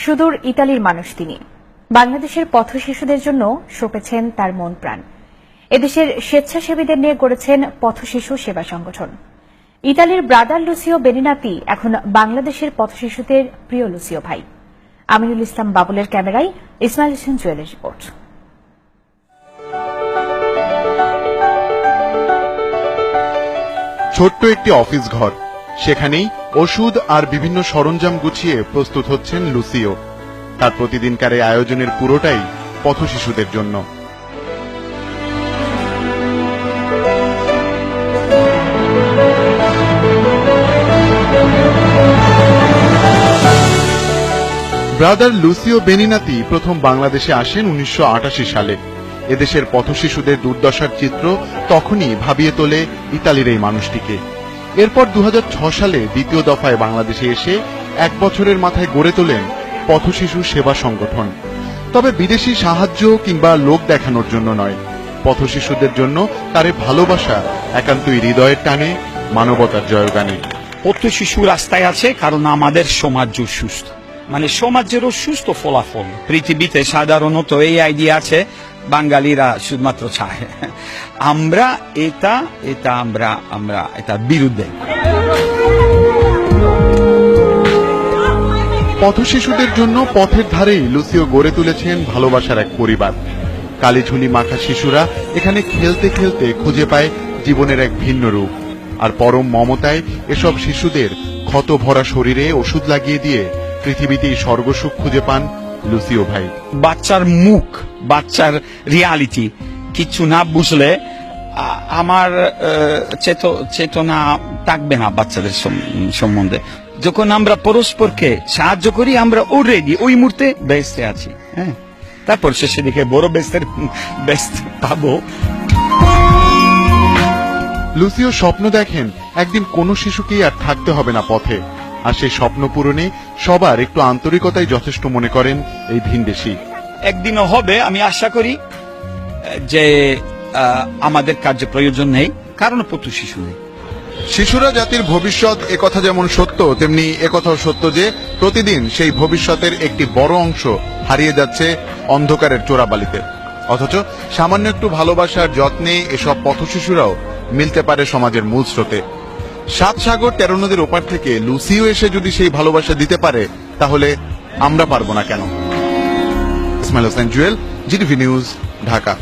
সুদূর ইতালির মানুষ তিনি। বাংলাদেশের পথ শিশুদের জন্য সঁপেছেন তার মন প্রাণ। এদেশের স্বেচ্ছাসেবীদের নিয়ে গড়েছেন পথ শিশু সেবা সংগঠন। ইতালির ব্রাদার লুসিও বেনিনাতি এখন বাংলাদেশের পথ শিশুদের প্রিয় লুসিও ভাই। আমিনুল ইসলাম বাবুলের ক্যামেরায় ইসমাইল হোসেন জুয়েলের রিপোর্ট। ছোট্ট একটি অফিস ঘর, সেখানেই ওষুধ আর বিভিন্ন সরঞ্জাম গুছিয়ে প্রস্তুত হচ্ছেন লুসিও। তার প্রতিদিনকার এই আয়োজনের পুরোটাই পথ শিশুদের জন্য। ব্রাদার লুসিও বেনিনাতি প্রথম বাংলাদেশে আসেন 1988 সালে। এদেশের পথ শিশুদের দুর্দশার চিত্র তখনই ভাবিয়ে তোলে ইতালির এই মানুষটিকে। এরপর 2006 সালে দ্বিতীয় দফায় বাংলাদেশে এসে 1 বছরের মাথায় গড়ে তোলেন পথ শিশু সেবা সংগঠন। তবে বিদেশি সাহায্য কিংবা লোক দেখানোর জন্য নয়, পথ শিশুদের জন্য তার ভালোবাসা একান্তই হৃদয়ের টানে, মানবতার জয়গানে। পথ শিশু রাস্তায় আছে কারণ আমাদের সমাজ সুস্থ, মানে সমাজেরও সুস্থ ফলাফল। পৃথিবীতে সাধারণত এই আইডিয়া আছে, বাঙালিরা শুধুমাত্র চায়। আমরা এটা বিরুদ্ধে। পথ শিশুদের জন্য পথের ধারেই লুসিও গড়ে তুলেছেন ভালোবাসার এক পরিবার। কালিঝুলি মাখা শিশুরা এখানে খেলতে খেলতে খুঁজে পায় জীবনের এক ভিন্ন রূপ। আর পরম মমতায় এসব শিশুদের ক্ষত ভরা শরীরে ওষুধ লাগিয়ে দিয়ে পৃথিবীতেই স্বর্গসুখ খুঁজে পান লুসিও ভাই। বাচ্চার মুখ, বাচ্চার রিয়ালিটি কিছু না বুঝলে আমার চেতনা থাকবে না বাচ্চাদের সম্বন্ধে। যখন আমরা পরস্পরকে সাহায্য করি, আমরা অলরেডি ওই মুহূর্তে বেস্টে আছি। হ্যাঁ, তারপর শেষে দিকে বড় বেস্ট পাবো। লুসিও স্বপ্ন দেখেন একদিন কোনো শিশুকেই আর থাকতে হবে না পথে। আর সেই স্বপ্ন পূরণে সবার একটু আন্তরিকতাই যথেষ্ট মনে করেন এই ভিনদেশী। একদিনও হবে, আমি আশা করি যে আমাদের কাজে প্রয়োজন নেই, কারণ পথ শিশু নেই। শিশুরা জাতির ভবিষ্যৎ, একথা যেমন সত্য, তেমনি একথাও সত্য যে প্রতিদিন সেই ভবিষ্যতের একটি বড় অংশ হারিয়ে যাচ্ছে অন্ধকারের চোরাবালিতে। অথচ সামান্য একটু ভালোবাসার যত্নে এসব পথ শিশুরাও মিলতে পারে সমাজের মূল স্রোতে। 7 সাগর 13 নদীর ওপার থেকে লুসিও এসে যদি সেই ভালোবাসা দিতে পারে, তাহলে আমরা পারবো না কেন? Ismail Hossain Jewel, GTV news, Dhaka.